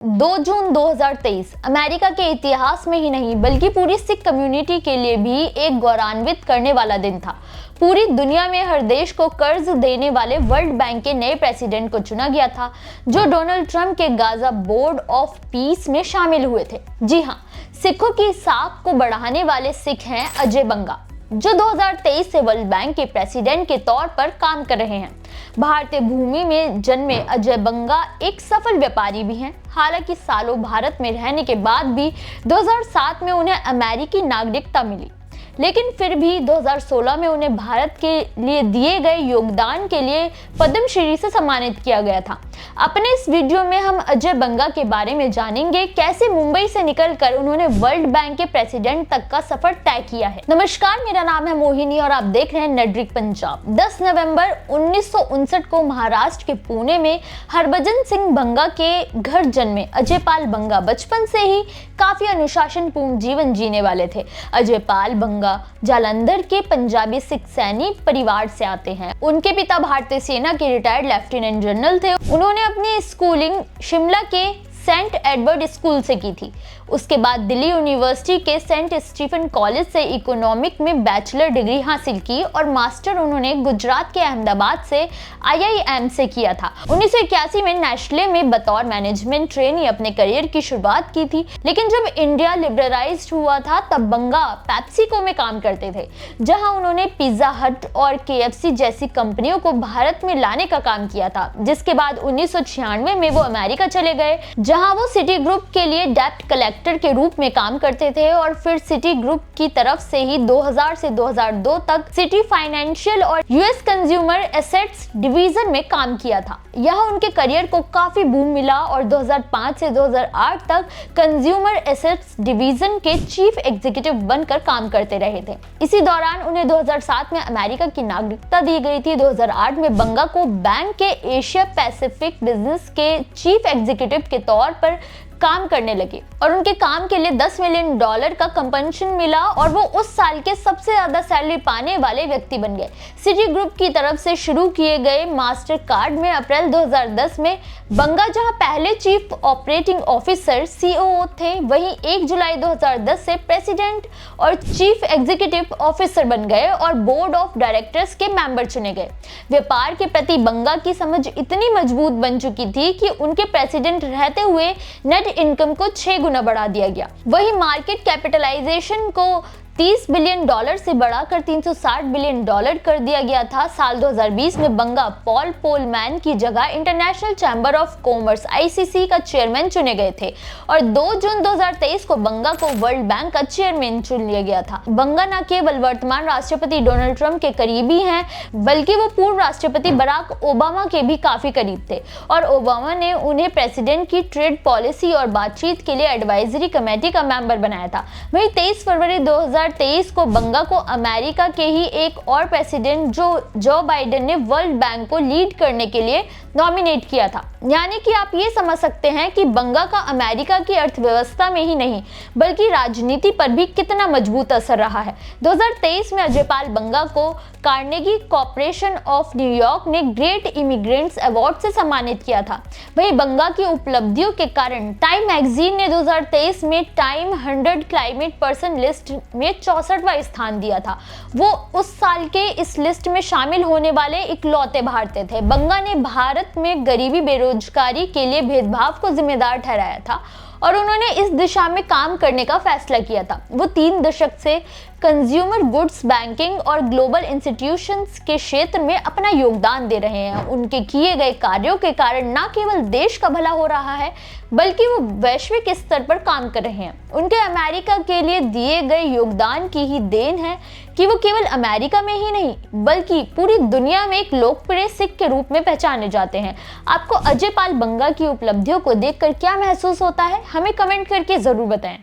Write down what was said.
2 जून 2023 America के इतिहास में ही नहीं बल्कि पूरी सिख कम्युनिटी के लिए भी एक गौरवान्वित करने वाला दिन था। पूरी दुनिया में हर देश को कर्ज देने वाले वर्ल्ड बैंक के नए प्रेसिडेंट को चुना गया था, जो डोनाल्ड ट्रंप के गाजा बोर्ड ऑफ पीस में शामिल हुए थे। जी हाँ, सिखों की साख को बढ़ाने वाले सिख हैं अजय बंगा, जो 2023 से वर्ल्ड बैंक के प्रेसिडेंट के तौर पर काम कर रहे हैं। भारतीय भूमि में जन्मे अजय बंगा एक सफल व्यापारी भी हैं। हालांकि सालों भारत में रहने के बाद भी 2007 में उन्हें अमेरिकी नागरिकता मिली, लेकिन फिर भी 2016 में उन्हें भारत के लिए दिए गए योगदान के लिए पद्मश्री से सम्मानित किया गया था। अपने इस वीडियो में हम अजय बंगा के बारे में जानेंगे, कैसे मुंबई से निकलकर उन्होंने वर्ल्ड बैंक के प्रेसिडेंट तक का सफर तय किया है। नमस्कार, मेरा नाम है मोहिनी और आप देख रहे हैं नेटड्रिक पंजाब। 10 नवंबर 1959 को महाराष्ट्र के पुणे में हरभजन सिंह बंगा के घर जन्मे अजय पाल बंगा बचपन से ही काफी अनुशासनपूर्ण जीवन जीने वाले थे। अजय पाल बंगा जालंधर के पंजाबी सिख सैनिक परिवार से आते हैं। उनके पिता भारतीय सेना के रिटायर्ड लेफ्टिनेंट जनरल थे। उन्होंने अपनी स्कूलिंग शिमला के सेंट एडवर्ड स्कूल से की थी। उसके बाद दिल्ली यूनिवर्सिटी के सेंट स्टीफन कॉलेज से इकोनॉमिक में बैचलर डिग्री हासिल की और मास्टर उन्होंने गुजरात के अहमदाबाद से IIM से किया था। 1981 में नेस्ले में बतौर मैनेजमेंट ट्रेनी अपने करियर की शुरुआत की थी, लेकिन जब इंडिया लिबरलाइज्ड हुआ था तब बंगा पेप्सिको में काम करते थे, जहां उन्होंने पिज्जा हट और KFC जैसी कंपनियों को भारत में लाने का काम किया था। जिसके बाद 1996 में वो अमेरिका चले गए, जहां वो सिटी ग्रुप के लिए डेप्ट कलेक्टर के रूप में काम करते थे और फिर सिटी ग्रुप की तरफ से ही 2000 से 2002 तक सिटी फाइनेंशियल और US कंज्यूमर एसेट्स डिवीजन में काम किया था। यहाँ उनके करियर को काफी बूम मिला और 2005 से 2008 तक कंज्यूमर एसेट्स डिवीजन के चीफ एग्जीक्यूटिव बनकर काम करते रहे थे। इसी दौरान उन्हें 2007 में अमेरिका की नागरिकता दी गई थी। 2008 में बंगा को बैंक के एशिया पैसिफिक बिजनेस के चीफ एग्जीक्यूटिव के तौर पर काम करने लगे और उनके काम के लिए $10 मिलियन का कंपनसेशन मिला और वो उस साल के सबसे ज्यादा सैलरी पाने वाले व्यक्ति बन गए। सिटी ग्रुप की तरफ से शुरू किए गए मास्टर कार्ड में अप्रैल 2010 में बंगा जहां पहले चीफ ऑपरेटिंग ऑफिसर COO थे, वहीं 1 जुलाई 2010 से प्रेसिडेंट और चीफ एग्जीक्यूटिव ऑफिसर बन गए और बोर्ड ऑफ डायरेक्टर्स के मेंबर चुने गए। व्यापार के प्रति बंगा की समझ इतनी मजबूत बन चुकी थी कि उनके प्रेसिडेंट रहते हुए नेट इनकम को 6 गुना बढ़ा दिया गया। वही मार्केट कैपिटलाइजेशन को $30 बिलियन से बढ़ाकर $360 बिलियन कर दिया गया था। साल 2020 में बंगा पॉल पोलमैन की जगह international chamber of commerce ICC का चेयरमैन चुने गए थे और 2 जून 2023 को बंगा को वर्ल्ड बैंक का चेयरमैन चुन लिया गया था। बंगा न केवल वर्तमान राष्ट्रपति डोनाल्ड ट्रंप के करीबी हैं, बल्कि वो पूर्व राष्ट्रपति बराक ओबामा के भी काफी करीब थे और ओबामा ने उन्हें प्रेसिडेंट की ट्रेड पॉलिसी और बातचीत के लिए एडवाइजरी कमेटी का मेंबर बनाया था। वहीं 23 फरवरी 2023 को बंगा को अमेरिका के ही एक और प्रेसिडेंट जो बाइडेन ने वर्ल्ड बैंक को लीड करने के लिए नॉमिनेट किया था। यानी कि आप ये समझ सकते हैं कि बंगा का अमेरिका की अर्थव्यवस्था में ही नहीं बल्कि राजनीति पर भी कितना मजबूत असर रहा है। 2023 में अजय पाल बंगा को कार्नेगी कॉर्पोरेशन ऑफ न्यूयॉर्क ने ग्रेट इमिग्रेंट्स अवार्ड से सम्मानित किया था। वहीं बंगा की उपलब्धियों के कारण टाइम मैगजीन ने 2023 में टाइम 100 क्लाइमेट पर्सन लिस्ट में 64वां स्थान दिया था। वो उस साल के इस लिस्ट में शामिल होने वाले इकलौते भारतीय थे। बंगा ने भारत में गरीबी बेरोजगारी के लिए भेदभाव को जिम्मेदार ठहराया था और उन्होंने इस दिशा में काम करने का फैसला किया था। वो 3 दशक से कंज्यूमर गुड्स, बैंकिंग और ग्लोबल इंस्टीट्यूशंस के क्षेत्र में अपना योगदान दे रहे हैं। उनके किए गए कार्यों के कारण न केवल देश का भला हो रहा है बल्कि वो वैश्विक स्तर पर काम कर रहे हैं। उनके अमेरिका के लिए दिए गए योगदान की ही देन है कि वो केवल अमेरिका में ही नहीं बल्कि पूरी दुनिया में एक लोकप्रिय सिख के रूप में पहचाने जाते हैं। आपको अजय पाल बंगा की उपलब्धियों को देखकर क्या महसूस होता है, हमें कमेंट करके जरूर बताएं।